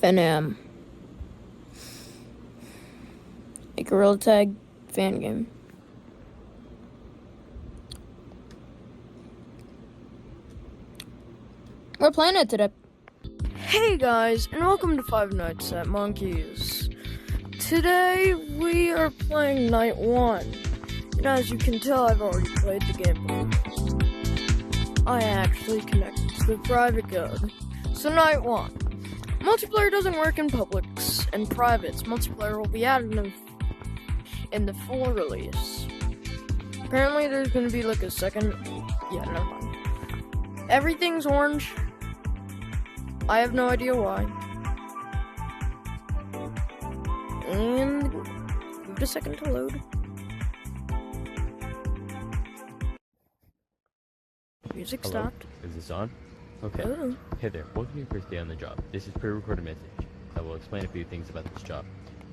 fnam. A Gorilla Tag fan game. We're playing it today. Hey guys, and welcome to Five Nights at Monkey's. Today we are playing night 1. And as you can tell, I've already played the game before. I actually connected to the private code. So night 1. Multiplayer doesn't work in publics and privates. Multiplayer will be added in the full release. Apparently there's gonna be like a second. Yeah, never mind. Everything's orange. I have no idea why. And give it a second to load. Music Hello? stopped. Is this on? Okay. Oh. Hey there, welcome to your first day on the job. This is pre-recorded message. I will explain a few things about this job.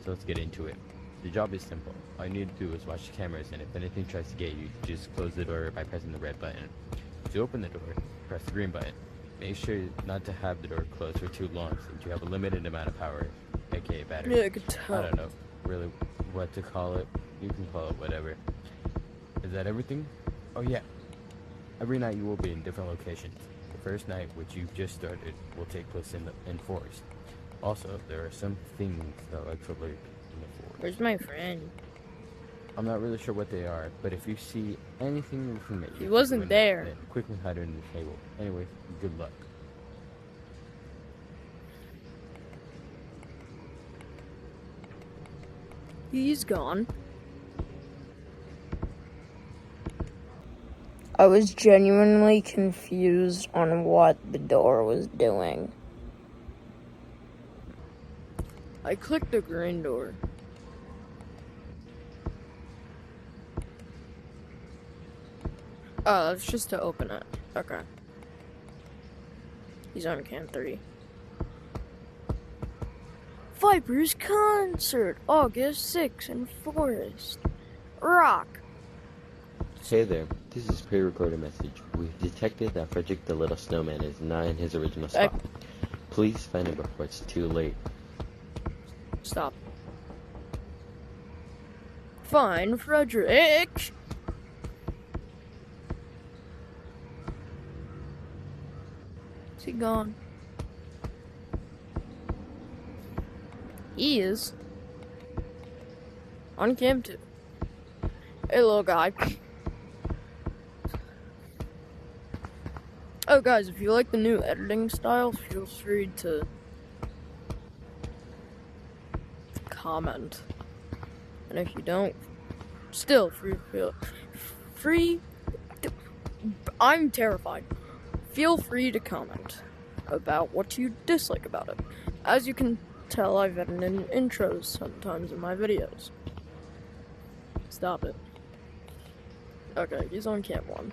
So let's get into it. The job is simple. All you need to do is watch the cameras, and if anything tries to get you, just close the door by pressing the red button. To open the door, press the green button. Make sure not to have the door closed for too long since you have a limited amount of power, aka battery. Yeah, I could tell. I don't know really what to call it. You can call it whatever. Is that everything? Oh yeah. Every night you will be in different locations. The first night, which you've just started, will take place in forest. Also, there are some things that like to lurk in the forest. Where's my friend? I'm not really sure what they are, but if you see anything looking at you, He wasn't there. Then quickly hide under the table. Anyway, good luck. He's gone. I was genuinely confused on what the door was doing. I clicked the green door. Oh, that's just to open it. Okay. He's on cam 3. Viper's concert, August 6th in Forest. Rock. Hey there, this is pre-recorded message. We've detected that Frederick the Little Snowman is not in his original spot. Please find him before it's too late. Stop. Find Frederick. Is he gone? He is. On cam 2. Hey, little guy. Oh, guys, if you like the new editing style, feel free to comment. And if you don't, still free. I'm terrified. Feel free to comment about what you dislike about it. As you can tell, I've added in intros sometimes in my videos. Stop it. Okay, he's on cam 1.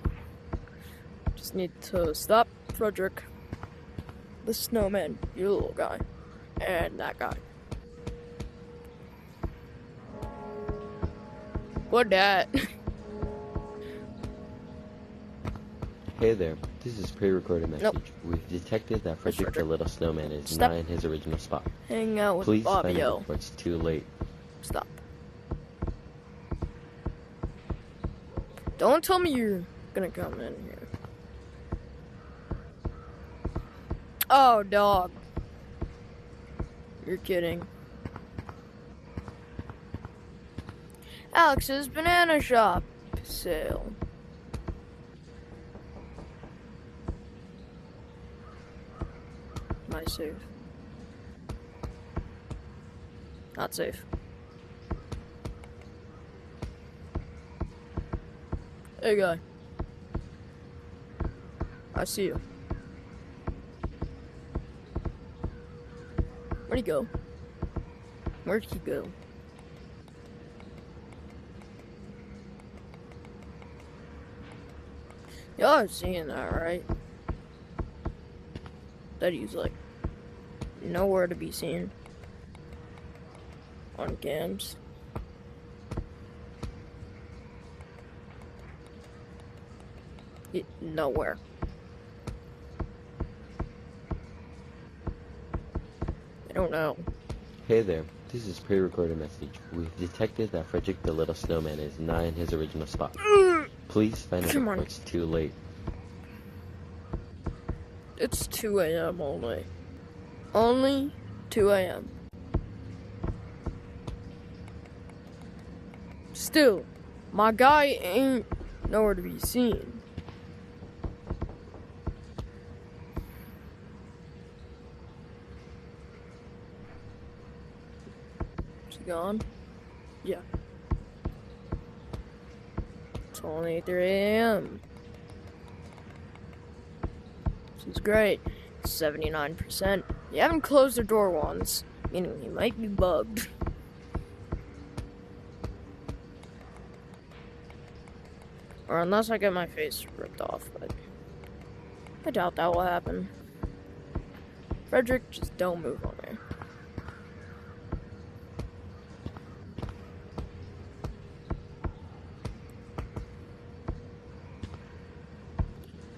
Just need to stop Frederick, the snowman, you little guy, and that guy. What that? Hey there, this is pre-recorded message. Nope. We've detected that Frederick the Little Snowman is Stop. not in his original spot. Hang out with Please find him Bobbio. before it's too late. Stop. Don't tell me you're gonna come in here. Oh, dog. You're kidding. Alex's Banana Shop sale. Am I safe? Not safe. Hey, guy. I see you. Where'd he go? Where'd he go? Y'all are seeing that, right? That he's like nowhere to be seen on cams. Nowhere. don't know. Hey there, this is pre-recorded message. We've detected that Frederick the Little Snowman is not in his original spot. Please find him before it's too late. It's 2 a.m. only. Only 2 a.m. Still, my guy ain't nowhere to be seen. Is he gone? Yeah. It's only 3 a.m. This is great. 79%. You haven't closed the door once, meaning he might be bugged. Or unless I get my face ripped off, but I doubt that will happen. Frederick, just don't move on me.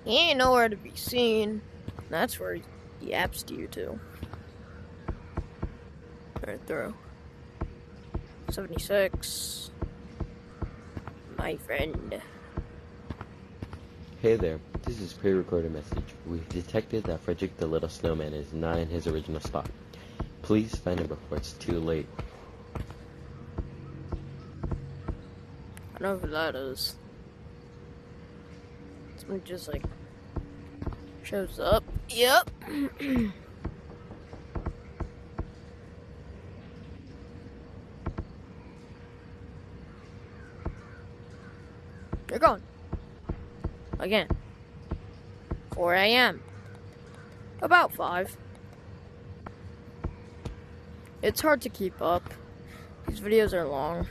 He ain't nowhere to be seen. That's where he yaps to you too. Right through. 76. My friend. Hey there, this is pre-recorded message. We've detected that Frederick the Little Snowman is not in his original spot. Please find him before it's too late. I know who that is. Someone just like shows up. Yep. You're gone. Again. 4 a.m. About 5. It's hard to keep up. These videos are long,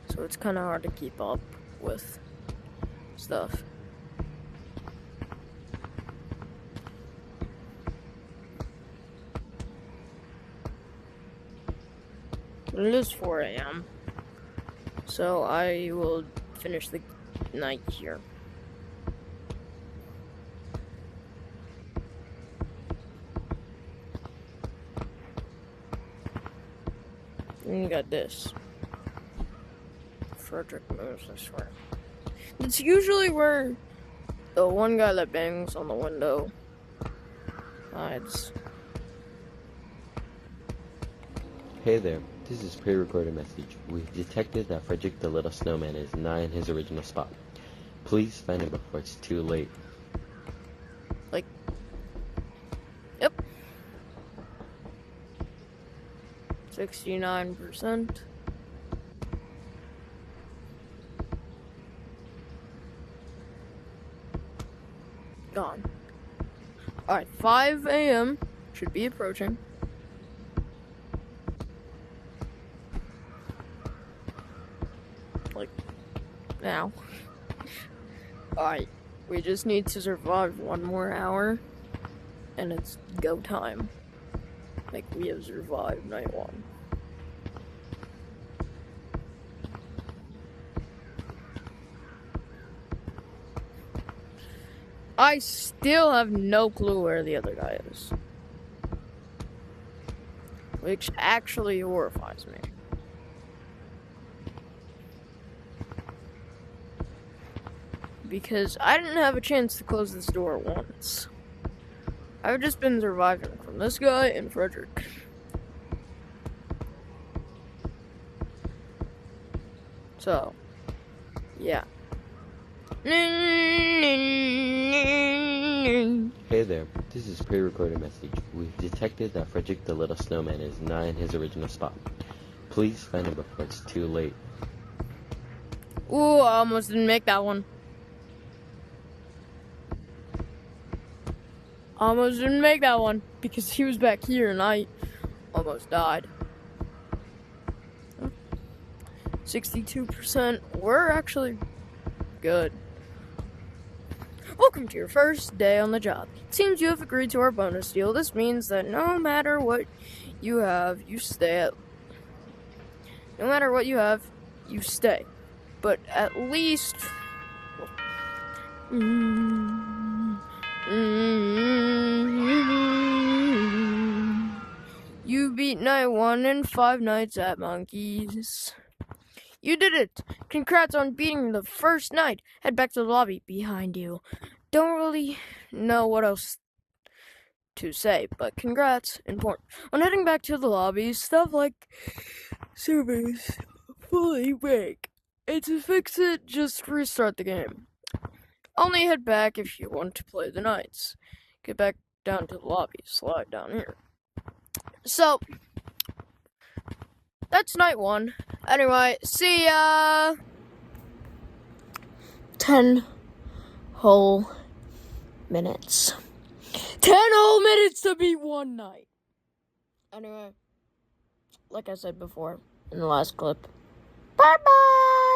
so it's kind of hard to keep up with stuff. But it is 4 a.m. So I will finish the night here. And you got this. Frederick moves, I swear. It's usually where the one guy that bangs on the window hides. Hey there, this is pre-recorded message. We've detected that Frederick the Little Snowman is not in his original spot. Please find him before it's too late. Like, yep. 69%. Gone. Alright, 5 a.m. should be approaching. Like, now. Alright, we just need to survive 1 more hour, and it's go time. Like, we have survived night 1. I still have no clue where the other guy is. Which actually horrifies me. Because I didn't have a chance to close this door once. I've just been surviving from this guy and Frederick. So, yeah. Hey there, this is pre-recorded message. We've detected that Frederick the Little Snowman is not in his original spot. Please find him before it's too late. Ooh, I almost didn't make that one. Almost didn't make that one because he was back here and I almost died. 62%. We're actually good. Welcome to your first day on the job. It seems you have agreed to our bonus deal. This means that no matter what you have, you stay. No matter what you have, you stay. But at least... You beat night 1 in 5 nights at Monkeys. You did it! Congrats on beating the first night. Head back to the lobby behind you. Don't really know what else to say, but congrats. Important. When heading back to the lobby, stuff like servers fully break. And to fix it, just restart the game. Only head back if you want to play the nights. Get back down to the lobby. Slide down here. So, that's night 1. Anyway, see ya! 10 whole minutes. 10 whole minutes to beat 1 night. Anyway, like I said before in the last clip, bye-bye!